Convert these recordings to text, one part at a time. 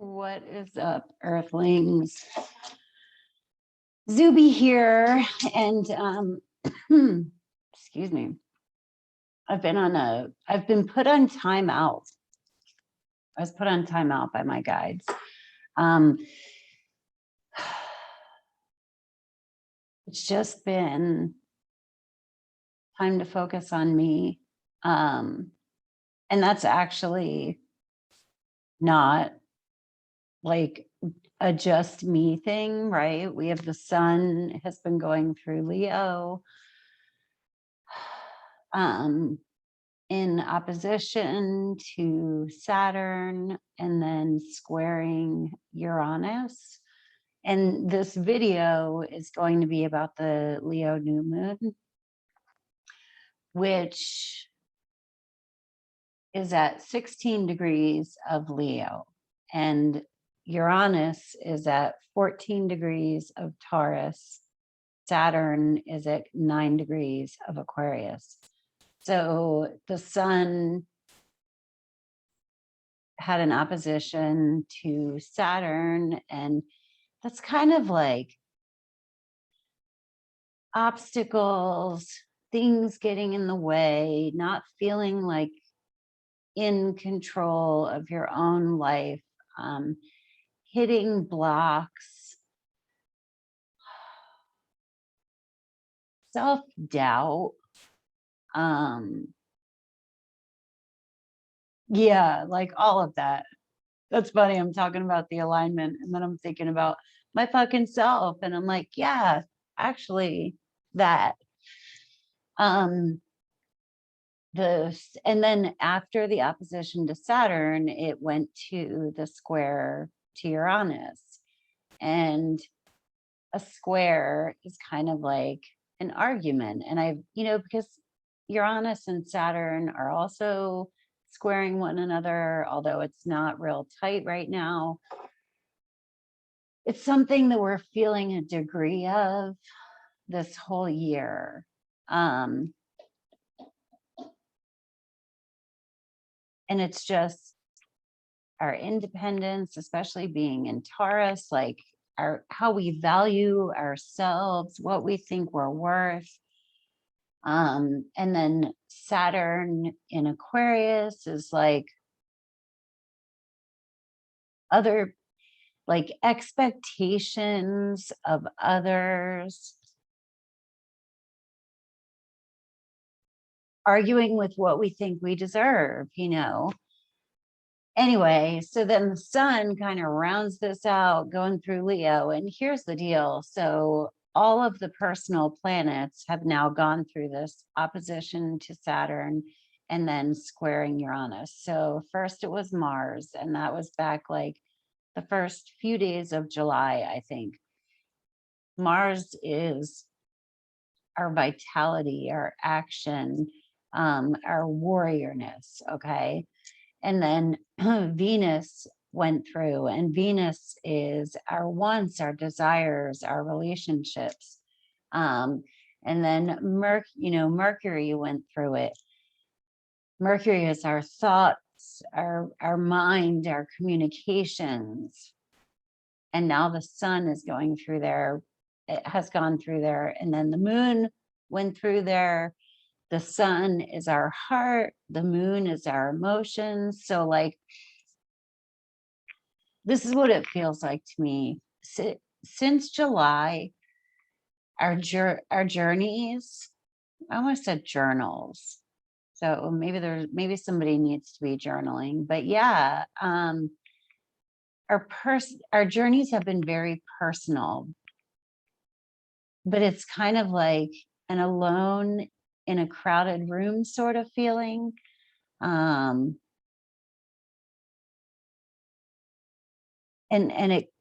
What is up, Earthlings? Zube here, and excuse me. I've been put on timeout. I was put on timeout by my guides. It's just been time to focus on me, and that's actually not like a just me thing, right? We have the sun has been going through Leo, in opposition to Saturn, and then squaring Uranus. And this video is going to be about the Leo new moon, which is at 16 degrees of Leo. And Uranus is at 14 degrees of Taurus. Saturn is at 9 degrees of Aquarius. So the sun had an opposition to Saturn, and that's kind of like obstacles, things getting in the way, not feeling like in control of your own life, hitting blocks, self-doubt. Yeah, like all of that. That's funny. I'm talking about the alignment, and then I'm thinking about my fucking self, and I'm like, yeah, actually that. And then after the opposition to Saturn, it went to the square to Uranus. And a square is kind of like an argument. And because Uranus and Saturn are also squaring one another, although it's not real tight right now. It's something that we're feeling a degree of this whole year. And it's just our independence, especially being in Taurus, like how we value ourselves, what we think we're worth. And then Saturn in Aquarius is like other, like expectations of others, arguing with what we think we deserve, Anyway, so then the sun kind of rounds this out going through Leo. And here's the deal. So all of the personal planets have now gone through this opposition to Saturn and then squaring Uranus. So first it was Mars, and that was back like the first few days of July, I think. Mars is our vitality, our action, our warriorness, okay? And then Venus went through, and Venus is our wants, our desires, our relationships. And then Mercury went through it. Mercury is our thoughts, our mind, our communications. And now the sun is going through there. It has gone through there. And then the moon went through there. The sun is our heart. The moon is our emotions. So like, this is what it feels like to me. Since July, our journeys, I almost said journals. So maybe somebody needs to be journaling, but yeah, our journeys have been very personal, but it's kind of like an alone in a crowded room sort of feeling. And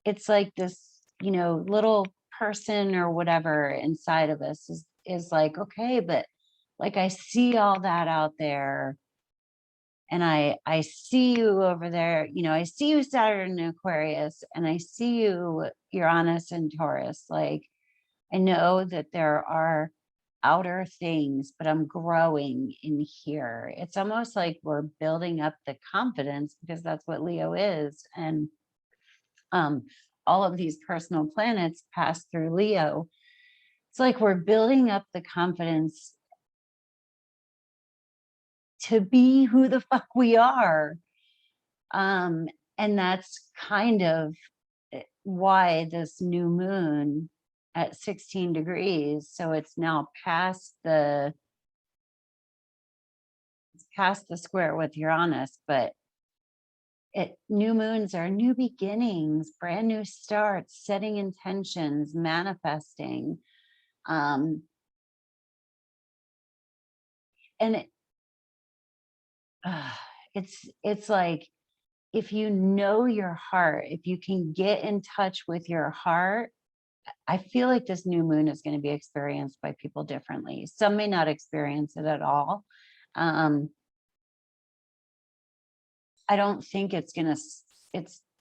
it's like this, little person or whatever inside of us is like, okay, but like I see all that out there, and I see you over there, I see you Saturn in Aquarius, and I see you Uranus and Taurus. Like, I know that there are outer things, but I'm growing in here. It's almost like we're building up the confidence, because that's what Leo is. And all of these personal planets pass through Leo. It's like we're building up the confidence to be who the fuck we are. And that's kind of why this new moon at 16 degrees, so it's now past the square with Uranus, but new moons are new beginnings, brand new starts, setting intentions, manifesting. And it's like, if you know your heart, if you can get in touch with your heart, I feel like this new moon is going to be experienced by people differently. Some may not experience it at all. I don't think it's going to,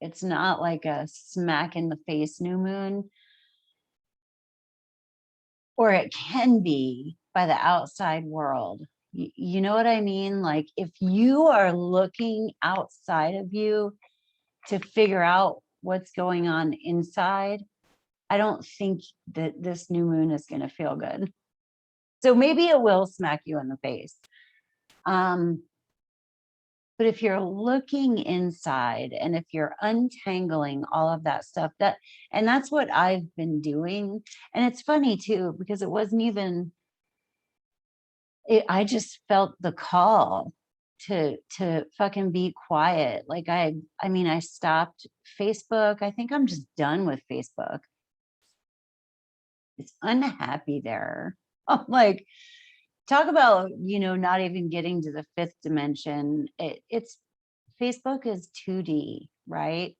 it's not like a smack in the face new moon, or it can be by the outside world. You know what I mean? Like, if you are looking outside of you to figure out what's going on inside, I don't think that this new moon is going to feel good. So maybe it will smack you in the face. But if you're looking inside and if you're untangling all of that stuff, and that's what I've been doing. And it's funny too, because it wasn't even, I just felt the call to fucking be quiet. Like I mean, I stopped Facebook. I think I'm just done with Facebook. It's unhappy there. I'm like, talk about, not even getting to the fifth dimension. It's Facebook is 2D, right?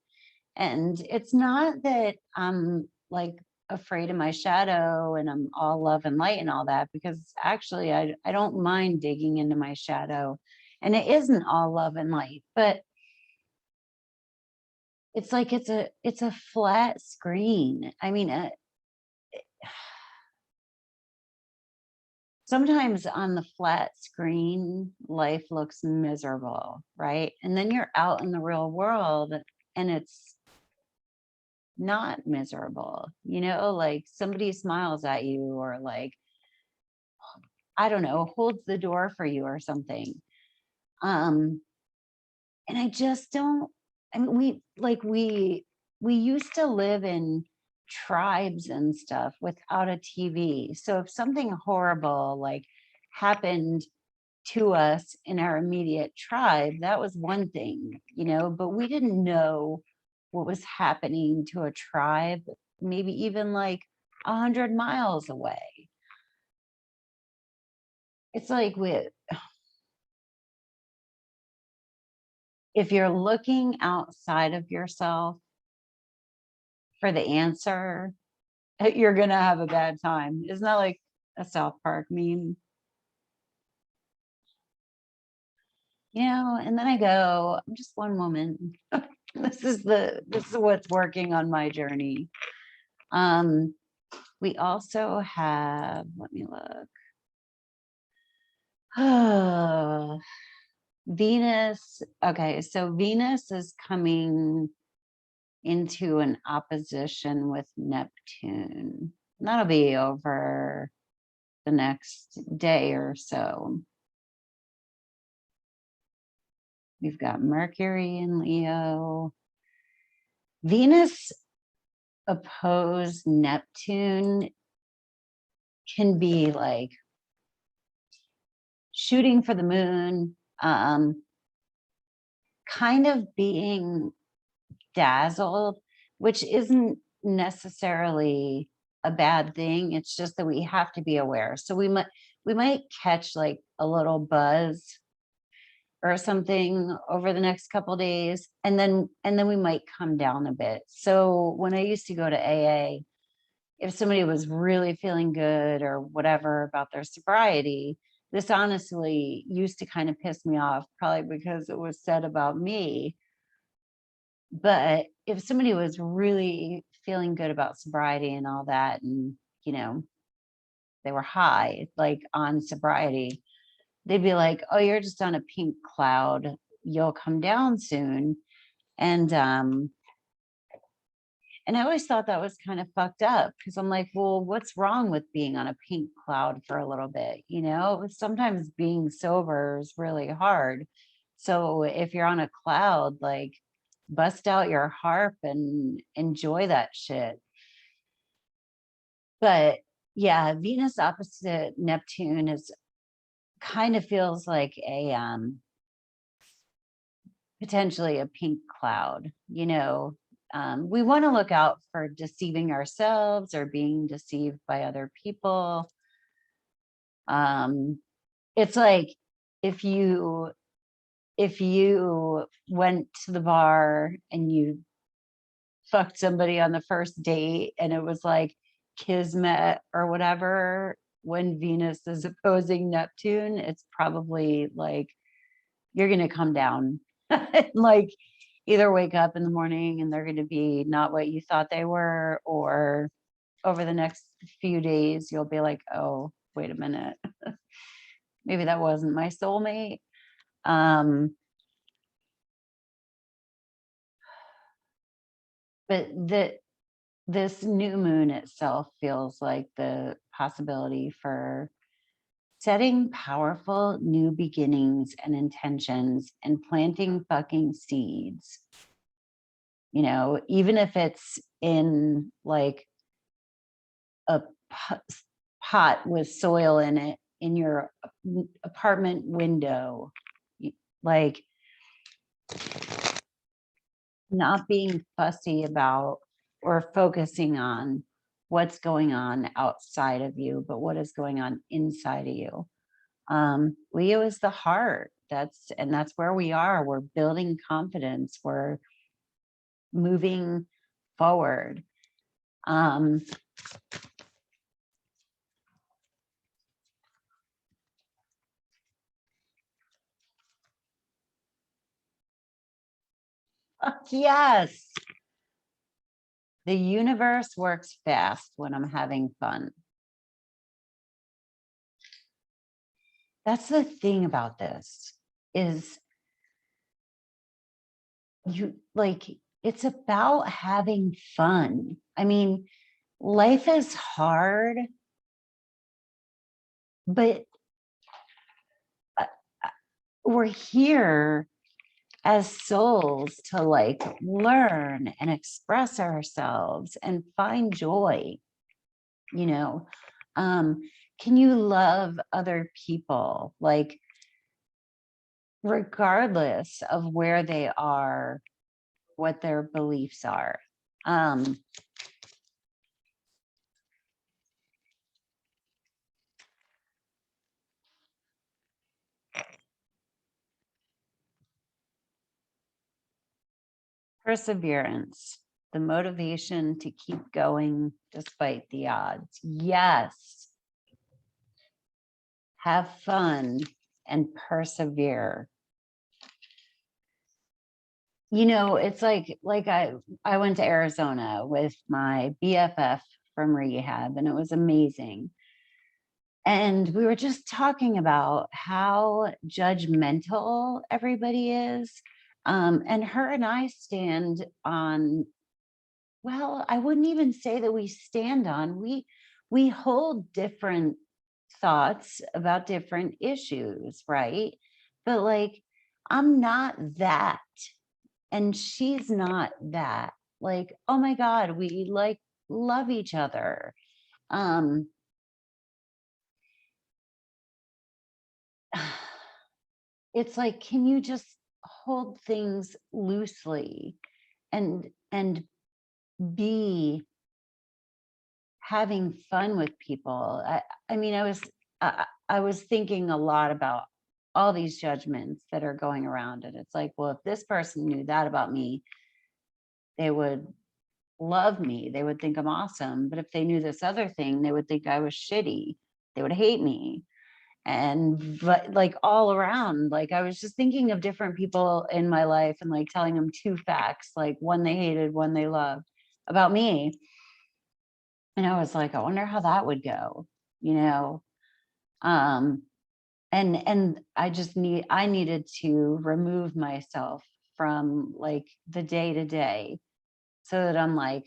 And it's not that I'm like afraid of my shadow and I'm all love and light and all that, because actually I don't mind digging into my shadow, and it isn't all love and light, but it's like it's a flat screen. I mean, sometimes on the flat screen, life looks miserable, right? And then you're out in the real world and it's not miserable, like somebody smiles at you, or like, I don't know, holds the door for you or something. And I just don't, I mean, we used to live in tribes and stuff without a TV. So if something horrible like happened to us in our immediate tribe, that was one thing, but we didn't know what was happening to a tribe, maybe even like 100 miles away. It's like if you're looking outside of yourself for the answer, you're going to have a bad time. Isn't that like a South Park meme? And then I go, I'm just one woman. This is what's working on my journey. We also have, let me look. Venus. Okay, so Venus is coming into an opposition with Neptune. That'll be over the next day or so. We've got Mercury in Leo. Venus opposed Neptune can be like shooting for the moon, kind of being dazzled, which isn't necessarily a bad thing. It's just that we have to be aware. So we might catch like a little buzz or something over the next couple of days, and then we might come down a bit. So when I used to go to AA, if somebody was really feeling good or whatever about their sobriety, this honestly used to kind of piss me off, probably because it was said about me. But if somebody was really feeling good about sobriety and all that, and they were high, like on sobriety, they'd be like, oh, you're just on a pink cloud, you'll come down soon. And And I always thought that was kind of fucked up because I'm like, well, what's wrong with being on a pink cloud for a little bit? You know, sometimes being sober is really hard. So if you're on a cloud, like bust out your harp and enjoy that shit. But yeah, Venus opposite Neptune is kind of feels like a potentially a pink cloud, you know. We want to look out for deceiving ourselves or being deceived by other people. It's like if you went to the bar and you fucked somebody on the first date and it was like kismet or whatever, when Venus is opposing Neptune, it's probably like you're going to come down. Like either wake up in the morning and they're going to be not what you thought they were, or over the next few days, you'll be like, oh, wait a minute. Maybe that wasn't my soulmate. But this new moon itself feels like the possibility for setting powerful new beginnings and intentions and planting fucking seeds. You know, even if it's in like a pot with soil in it in your apartment window, like not being fussy about or focusing on what's going on outside of you, but what is going on inside of you. Leo is the heart. That's where we are. We're building confidence. We're moving forward. Yes. The universe works fast when I'm having fun. That's the thing about this is you like, it's about having fun. I mean, life is hard, but we're here as souls to like learn and express ourselves and find joy, you know. Can you love other people like regardless of where they are, what their beliefs are? Perseverance, the motivation to keep going despite the odds. Yes. Have fun and persevere. You know, it's like I went to Arizona with my BFF from rehab and it was amazing. And we were just talking about how judgmental everybody is. And her and I stand on, well, I wouldn't even say that we stand on, we hold different thoughts about different issues, right? But like, I'm not that, and she's not that. Like, oh my God, we like love each other. It's like, can you just hold things loosely and be having fun with people? I mean, I was thinking a lot about all these judgments that are going around, and it's like, well, if this person knew that about me, they would love me. They would think I'm awesome. But if they knew this other thing, they would think I was shitty. They would hate me. And but like all around, like I was just thinking of different people in my life and like telling them two facts, like one they hated, one they loved about me. And I was like, I wonder how that would go, you know. um and I needed to remove myself from like the day to day so that I'm like,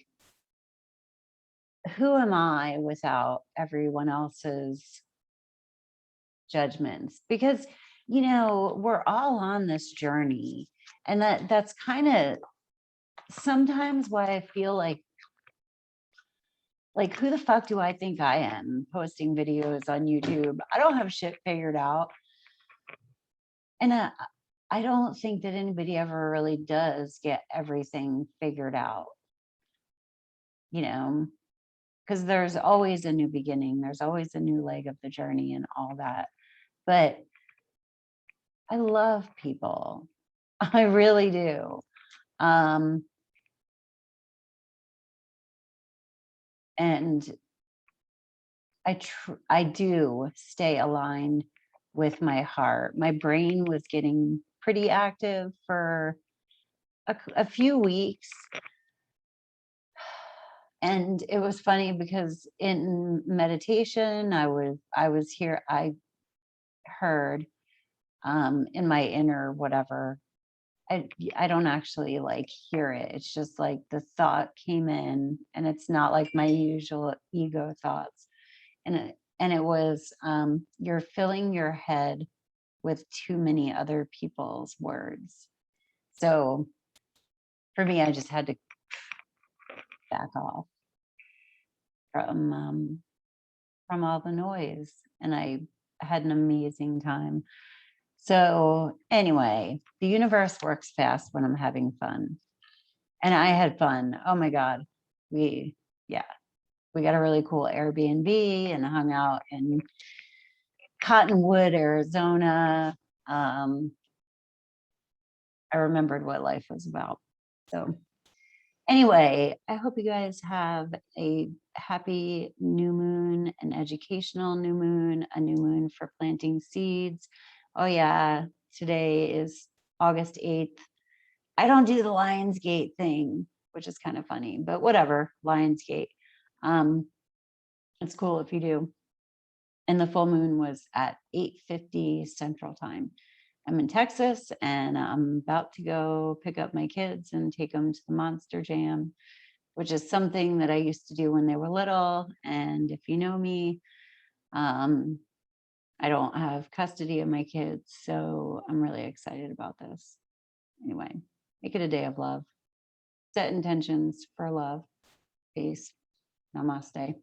who am I without everyone else's judgments? Because, we're all on this journey. And that's kind of sometimes why I feel like, who the fuck do I think I am posting videos on YouTube? I don't have shit figured out. And I don't think that anybody ever really does get everything figured out, because there's always a new beginning. There's always a new leg of the journey and all that. But I love people. I really do. And I do stay aligned with my heart. My brain was getting pretty active for a few weeks. And it was funny because in meditation, I heard in my inner whatever. I don't actually like hear it. It's just like the thought came in, and it's not like my usual ego thoughts. And it was, you're filling your head with too many other people's words. So for me, I just had to back off from all the noise, and I had an amazing time. So anyway, the universe works fast when I'm having fun, and I had fun. Oh my God, we got a really cool Airbnb and hung out in Cottonwood, Arizona. I remembered what life was about. So anyway, I hope you guys have a happy new moon, an educational new moon, a new moon for planting seeds. Oh yeah, today is August 8th. I don't do the Lionsgate thing, which is kind of funny, but whatever, Lionsgate. It's cool if you do. And the full moon was at 8:50 Central Time. I'm in Texas, and I'm about to go pick up my kids and take them to the Monster Jam, which is something that I used to do when they were little. And if you know me, I don't have custody of my kids, so I'm really excited about this. Anyway, make it a day of love. Set intentions for love. Peace. Namaste.